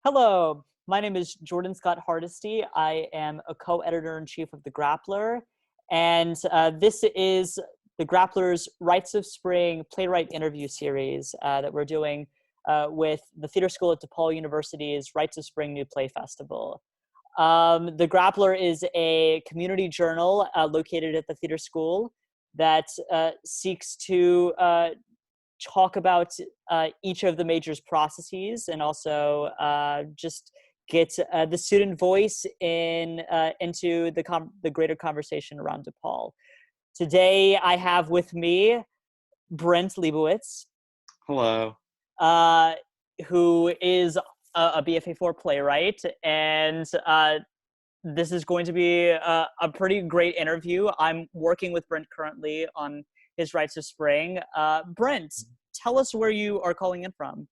Hello, my name is Jordan Scott Hardesty. I am a co-editor-in-chief of the Grappler, and this is the Grappler's Wrights of Spring Playwright interview series that we're doing with the theater school at DePaul University's Wrights of Spring New Play Festival. The Grappler is a community journal located at the theater school that seeks to talk about each of the majors processes and also just get the student voice into the greater conversation around DePaul. Today I have with me Brent Leibowitz, Hello. uh, who is a BFA4 playwright, and this is going to be a pretty great interview. I'm working with Brent currently on his Wrights of Spring. Brent, tell us where you are calling in from.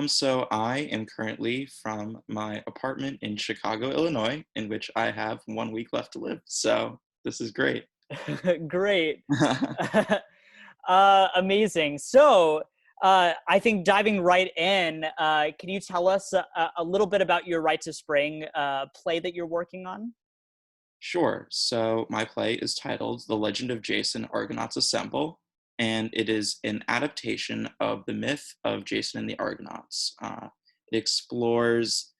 So I am currently from my apartment in Chicago, Illinois, in which I have 1 week left to live. So this is great. Great. Amazing. So I think diving right in, can you tell us a little bit about your Wrights of Spring play that you're working on? Sure. So my play is titled The Legend of Jason Argonauts Assemble, and it is an adaptation of the myth of Jason and the Argonauts. It explores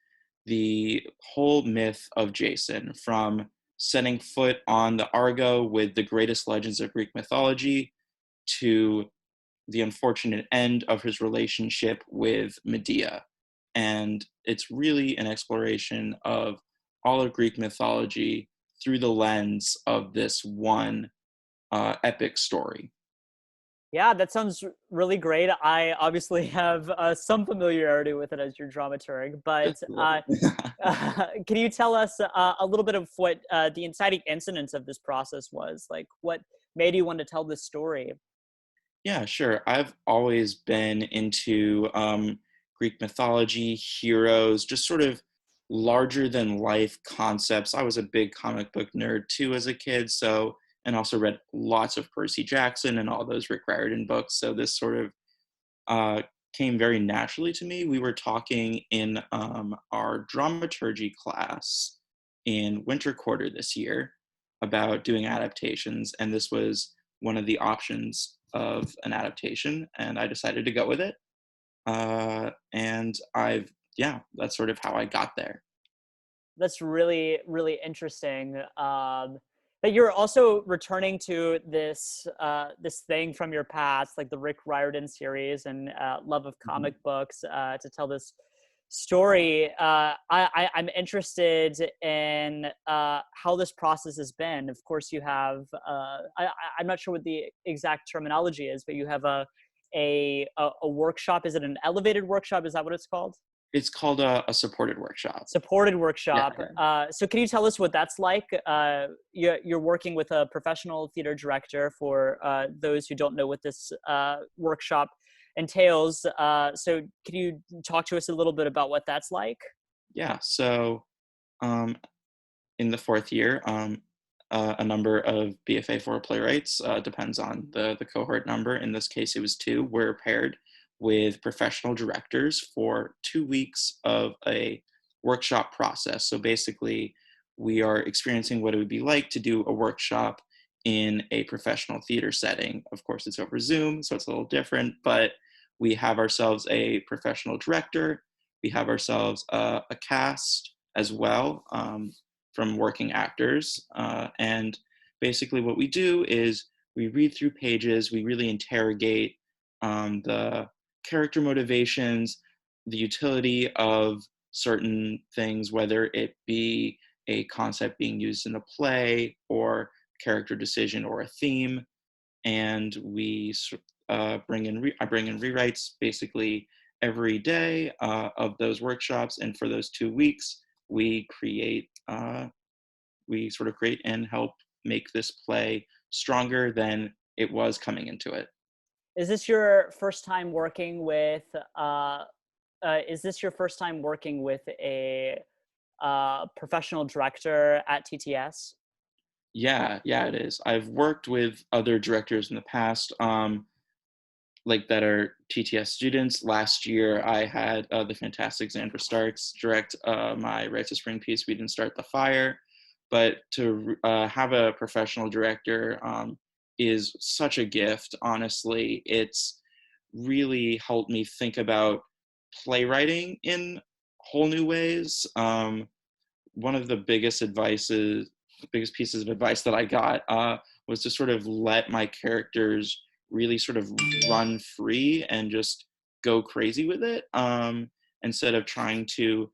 the whole myth of Jason from setting foot on the Argo with the greatest legends of Greek mythology to the unfortunate end of his relationship with Medea. And it's really an exploration of all of Greek mythology through the lens of this one epic story. Yeah, that sounds really great. I obviously have some familiarity with it as your dramaturg, but That's cool. can you tell us a little bit of what the inciting incidents of this process was? Like, what made you want to tell this story? Yeah, sure. I've always been into Greek mythology, heroes, just sort of larger than life concepts. I was a big comic book nerd too as a kid, and also read lots of Percy Jackson and all those Rick Riordan books. So this sort of uh, came very naturally to me. We were talking in our dramaturgy class in winter quarter this year about doing adaptations, and this was one of the options of an adaptation, and I decided to go with it. And yeah, that's sort of how I got there. That's really, really interesting. That you're also returning to this thing from your past, like the Rick Riordan series and love of Mhm. comic books, to tell this story. I'm interested in how this process has been. Of course, you have. I'm not sure what the exact terminology is, but you have a workshop. Is it an elevated workshop? Is that what it's called? It's called a supported workshop. Supported Yeah, workshop. yeah. So can you tell us what that's like? You're working with a professional theater director for those who don't know what this workshop entails. So can you talk to us a little bit about what that's like? Yeah. So um, in the fourth year, a number of BFA4 playwrights, depends on the cohort number. In this case, it was two. We're paired with professional directors for 2 weeks of a workshop process. So basically, we are experiencing what it would be like to do a workshop in a professional theater setting. Of course, it's over Zoom, so it's a little different, but we have ourselves a professional director. We have ourselves a cast as well. From working actors. And basically, what we do is we read through pages, we really interrogate the character motivations, the utility of certain things, whether it be a concept being used in a play or character decision or a theme. And I bring in rewrites basically every day of those workshops. And for those 2 weeks, we create we sort of create and help make this play stronger than it was coming into it. Is this your first time working with? Is this your first time working with a professional director at TTS? Yeah, yeah, it is. I've worked with other directors in the past. like that are TTS students. Last year, I had the fantastic Xandra Starks direct my Wrights of Spring piece. We didn't start the fire, but to have a professional director is such a gift. Honestly, it's really helped me think about playwriting in whole new ways. One of the biggest pieces of advice that I got was to sort of let my characters really sort of run free and just go crazy with it, instead of trying to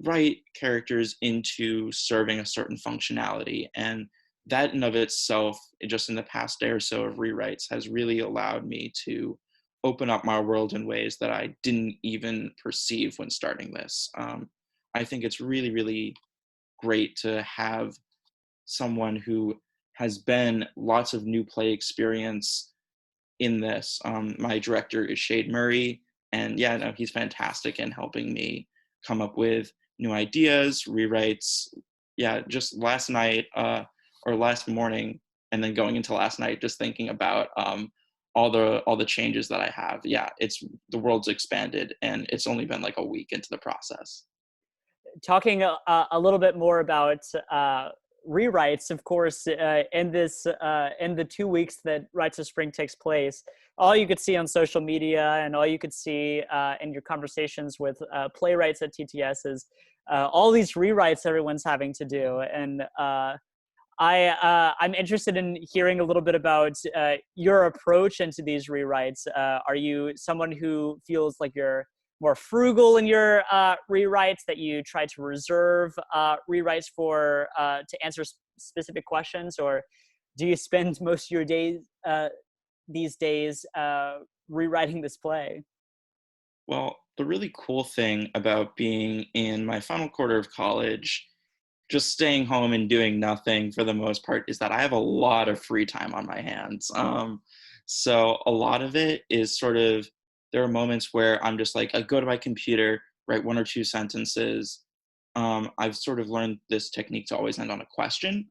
write characters into serving a certain functionality. And that in of itself, just in the past day or so of rewrites, has really allowed me to open up my world in ways that I didn't even perceive when starting this. I think it's really, really great to have someone who has been lots of new play experience in this. My director is Shade Murray, and yeah, no, he's fantastic in helping me come up with new ideas, rewrites. Yeah, just last night or last morning, and then going into last night, just thinking about all the changes that I have. Yeah, it's the world's expanded, and it's only been like a week into the process. Talking a little bit more about rewrites, of course, in the 2 weeks that Rights of Spring takes place, all you could see on social media and all you could see in your conversations with playwrights at TTS is all these rewrites everyone's having to do. And I'm interested in hearing a little bit about your approach into these rewrites. Are you someone who feels like you're more frugal in your rewrites, that you try to reserve rewrites for to answer specific questions, or do you spend most of your days these days rewriting this play? Well, the really cool thing about being in my final quarter of college, just staying home and doing nothing for the most part, is that I have a lot of free time on my hands. So a lot of it is sort of, there are moments where I'm just like, I go to my computer, write one or two sentences. I've sort of learned this technique to always end on a question,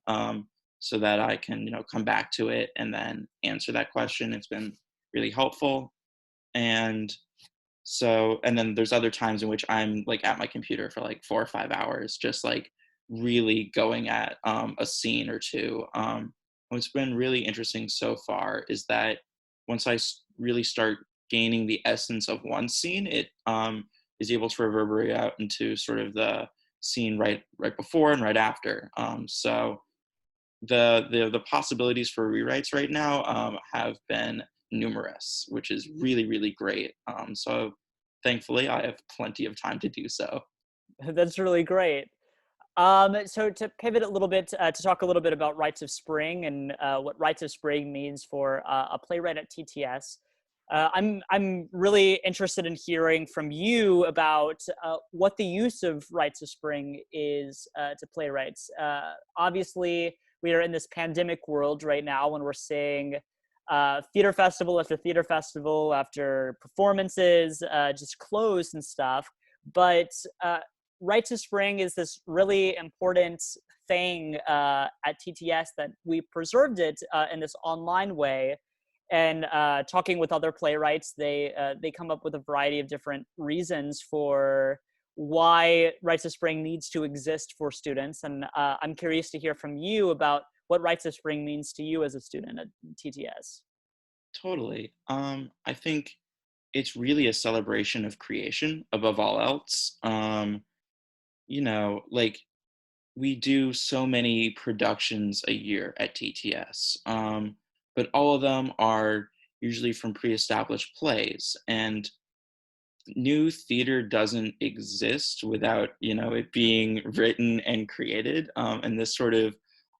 so that I can, come back to it and then answer that question. It's been really helpful. And so, and then there's other times in which I'm like at my computer for like 4 or 5 hours, just like really going at a scene or two. What's been really interesting so far is that once really start gaining the essence of one scene, it is able to reverberate out into sort of the scene right before and right after. So the possibilities for rewrites right now have been numerous, which is really, really great. So thankfully, I have plenty of time to do so. That's really great. So to pivot a little bit, to talk a little bit about Rights of Spring and what Rights of Spring means for a playwright at TTS, I'm really interested in hearing from you about what the use of Rights of Spring is to playwrights. Obviously, we are in this pandemic world right now when we're seeing theater festival after theater festival after performances just closed and stuff. But Rights of Spring is this really important thing at TTS, that we preserved it in this online way. And talking with other playwrights, they come up with a variety of different reasons for why Rights of Spring needs to exist for students. And I'm curious to hear from you about what Rights of Spring means to you as a student at TTS. Totally. I think it's really a celebration of creation above all else. Like we do so many productions a year at TTS, but all of them are usually from pre-established plays, and new theater doesn't exist without it being written and created, and this sort of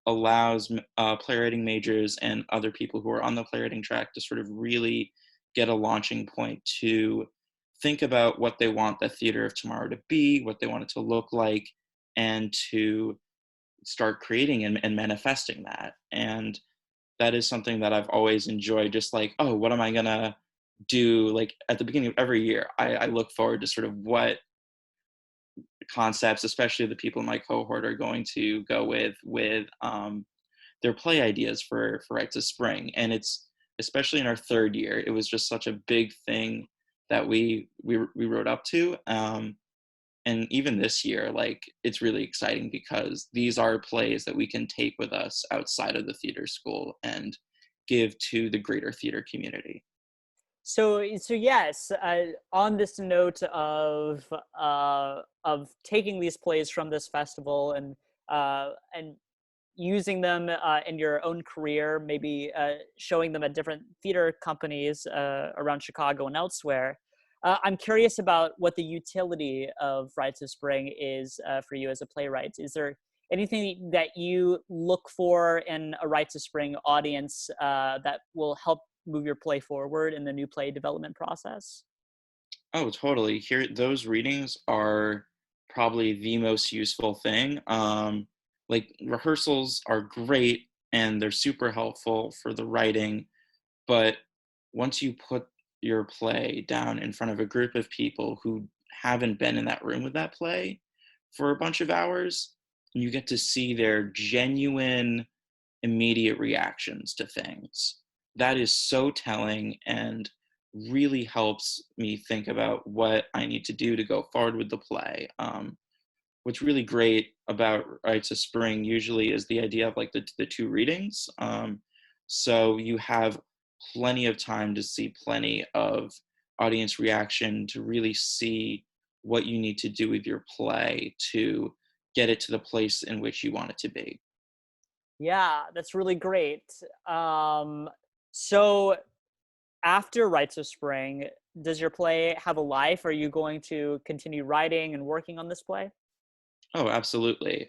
allows playwriting majors and other people who are on the playwriting track to sort of really get a launching point to think about what they want the theater of tomorrow to be, what they want it to look like, and to start creating and manifesting that. And that is something that I've always enjoyed. Just like, oh, what am I gonna do? Like at the beginning of every year, I look forward to sort of what concepts, especially the people in my cohort, are going to go with their play ideas for Rites of Spring. And it's especially in our third year, it was just such a big thing that we wrote up to. And even this year, like, it's really exciting because these are plays that we can take with us outside of the theater school and give to the greater theater community. So yes, on this note of taking these plays from this festival and using them in your own career, maybe showing them at different theater companies around Chicago and elsewhere. I'm curious about what the utility of Rites of Spring is for you as a playwright. Is there anything that you look for in a Rites of Spring audience that will help move your play forward in the new play development process? Oh, totally. Here, those readings are probably the most useful thing. Like, rehearsals are great and they're super helpful for the writing, but once you put your play down in front of a group of people who haven't been in that room with that play for a bunch of hours, you get to see their genuine, immediate reactions to things. That is so telling and really helps me think about what I need to do to go forward with the play. What's really great about Rites of Spring usually is the idea of like the two readings. So you have plenty of time to see plenty of audience reaction to really see what you need to do with your play to get it to the place in which you want it to be. Yeah, that's really great. So after Rites of Spring, does your play have a life? Are you going to continue writing and working on this play? Oh, absolutely.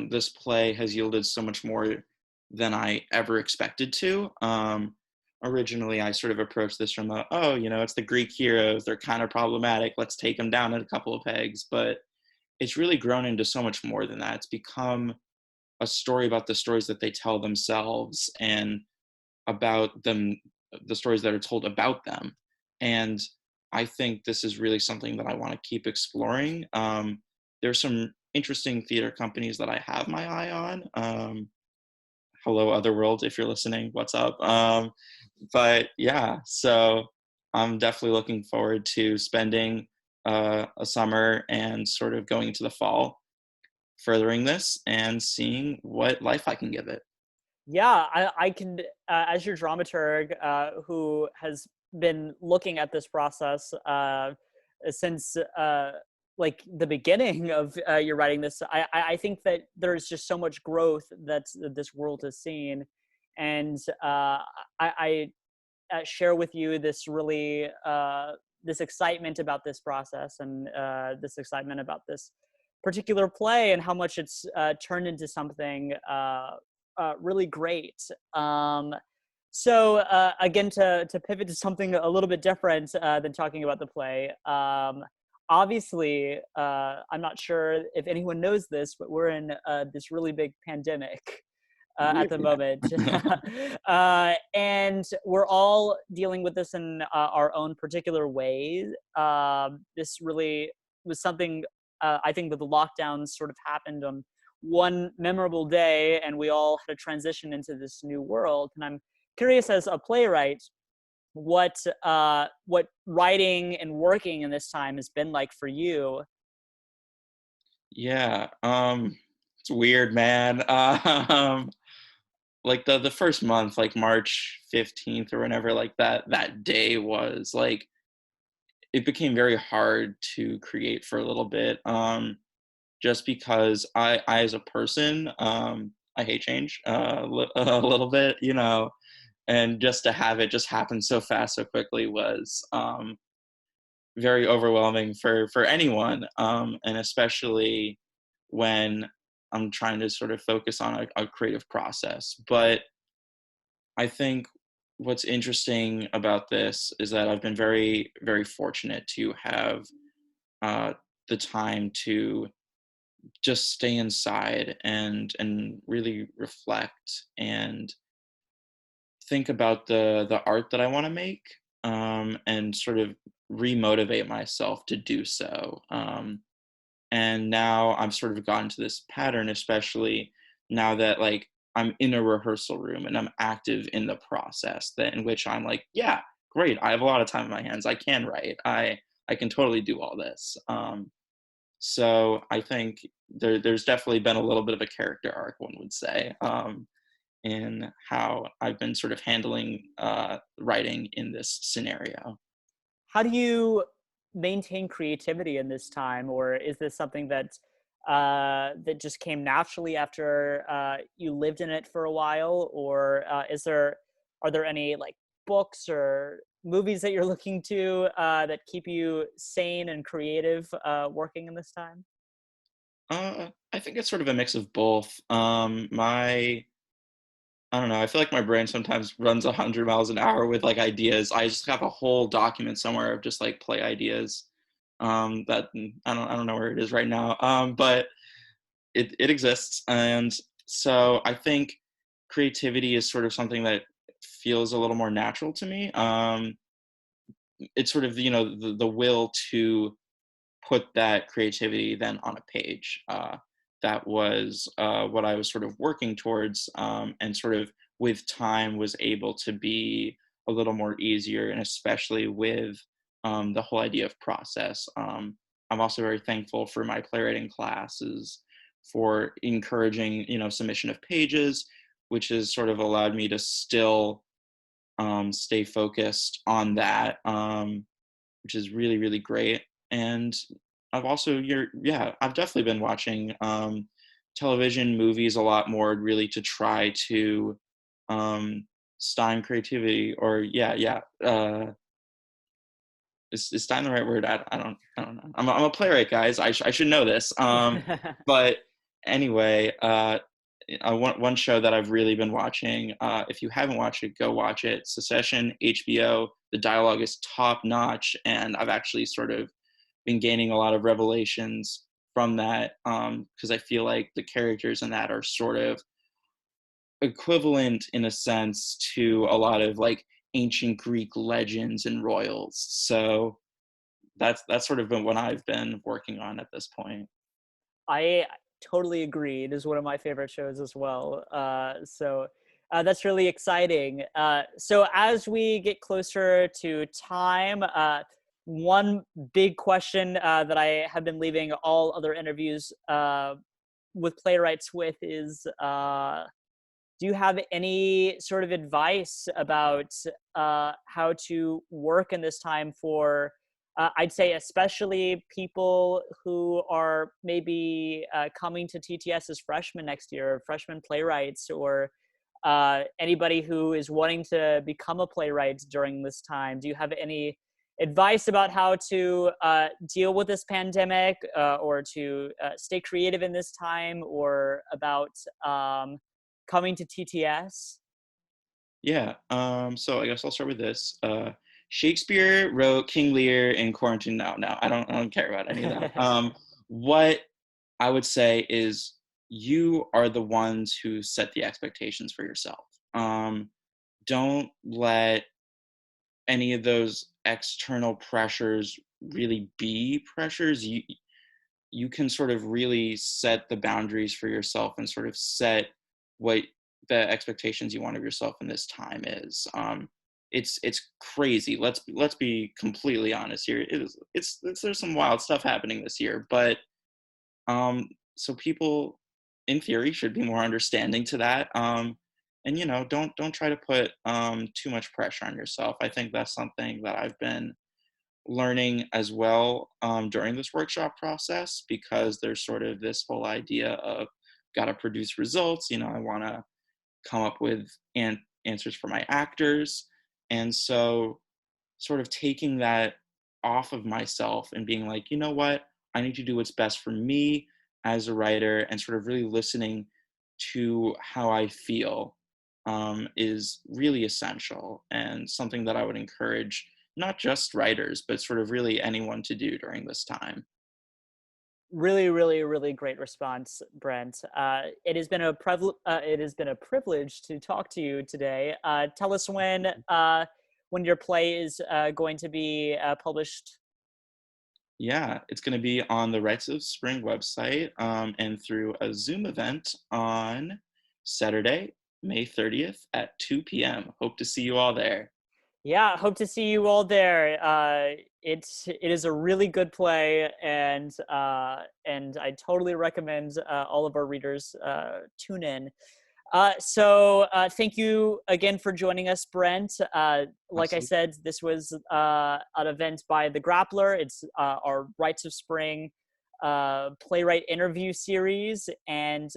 This play has yielded so much more than I ever expected to. Originally, I sort of approached this from it's the Greek heroes. They're kind of problematic. Let's take them down a couple of pegs. But it's really grown into so much more than that. It's become a story about the stories that they tell themselves and about them, the stories that are told about them. And I think this is really something that I want to keep exploring. There's some interesting theater companies that I have my eye on. Hello, Otherworld, if you're listening, what's up? But yeah, so I'm definitely looking forward to spending a summer and sort of going into the fall furthering this and seeing what life I can give it. Yeah, I can, as your dramaturg who has been looking at this process since like the beginning of your writing this, I think that there's just so much growth that this world has seen. And I share with you this really, this excitement about this process and this excitement about this particular play and how much it's turned into something really great. So again, to pivot to something a little bit different than talking about the play. Obviously, I'm not sure if anyone knows this, but we're in this really big pandemic at the moment. And we're all dealing with this in our own particular ways. This really was something I think that the lockdowns sort of happened on one memorable day, and we all had to transition into this new world. And I'm curious, as a playwright, what writing and working in this time has been like for you. Yeah, it's weird, man. Like the first month, like March 15th or whenever, like that day was like, it became very hard to create for a little bit. Just because I as a person, I hate change a little bit, and just to have it just happen so fast, so quickly was very overwhelming for anyone, and especially when I'm trying to sort of focus on a creative process. But I think what's interesting about this is that I've been very, very fortunate to have uh, the time to just stay inside and really reflect and think about the art that I want to make, and sort of remotivate myself to do so. And now I've sort of gotten to this pattern, especially now that like I'm in a rehearsal room and I'm active in the process, that in which I'm like, yeah, great, I have a lot of time in my hands, I can write, I can totally do all this. So I think there's definitely been a little bit of a character arc, one would say, in how I've been sort of handling writing in this scenario. How do you maintain creativity in this time, or is this something that that just came naturally after you lived in it for a while, or are there any like books or movies that you're looking to that keep you sane and creative working in this time? I think it's sort of a mix of both. I don't know. I feel like my brain sometimes runs 100 miles an hour with like ideas. I just have a whole document somewhere of just like play ideas. That I don't know where it is right now. But it exists, and so I think creativity is sort of something that feels a little more natural to me. It's sort of the will to put that creativity then on a page. That was what I was sort of working towards, and sort of with time was able to be a little more easier, and especially with the whole idea of process. I'm also very thankful for my playwriting classes for encouraging, submission of pages, which has sort of allowed me to still stay focused on that, which is really, really great. And I've also, yeah, I've definitely been watching television, movies a lot more, really to try to stymie creativity. Or yeah. Is stymie the right word? I don't know. I'm a playwright, guys. I should know this. But anyway, one show that I've really been watching. If you haven't watched it, go watch it. Secession, HBO. The dialogue is top notch, and I've actually sort of been gaining a lot of revelations from that, because I feel like the characters in that are sort of equivalent in a sense to a lot of like ancient Greek legends and royals. So that's sort of been what I've been working on at this point. I totally agree. It is one of my favorite shows as well. That's really exciting. So as we get closer to time, one big question that I have been leaving all other interviews with playwrights with is, do you have any sort of advice about how to work in this time for, I'd say, especially people who are maybe coming to TTS as freshmen next year, freshman playwrights, or anybody who is wanting to become a playwright during this time? Do you have any advice about how to deal with this pandemic, or to stay creative in this time, or about coming to TTS? Yeah. So I guess I'll start with this. Shakespeare wrote King Lear in quarantine. No, I don't care about any of that. What I would say is you are the ones who set the expectations for yourself. Don't let any of those external pressures really be pressures. You can sort of really set the boundaries for yourself and sort of set what the expectations you want of yourself in this time is. It's crazy. Let's be completely honest here. There's some wild stuff happening this year, but so people in theory should be more understanding to that. And don't try to put too much pressure on yourself. I think that's something that I've been learning as well, during this workshop process, because there's sort of this whole idea of got to produce results. I want to come up with answers for my actors. And so sort of taking that off of myself and being like, you know what, I need to do what's best for me as a writer, and sort of really listening to how I feel, is really essential, and something that I would encourage not just writers, but sort of really anyone to do during this time. Really, really, really great response, Brent. It has been a privilege to talk to you today. Tell us when your play is going to be published. Yeah, it's going to be on the Wrights of Spring website, and through a Zoom event on Saturday, May 30th at 2 p.m. Hope to see you all there. Yeah, hope to see you all there. It is a really good play, and I totally recommend all of our readers tune in. Thank you again for joining us, Brent. Like I Absolutely. said, this was an event by the Grappler. It's our Wrights of Spring playwright interview series, and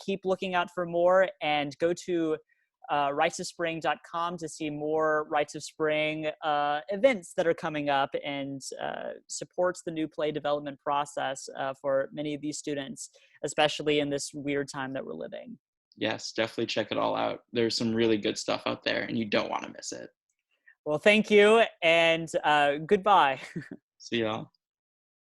keep looking out for more, and go to wrightsofspring.com to see more Wrights of Spring events that are coming up, and supports the new play development process for many of these students, especially in this weird time that we're living. Yes, definitely check it all out. There's some really good stuff out there, and you don't want to miss it. Well, thank you, and goodbye. See y'all.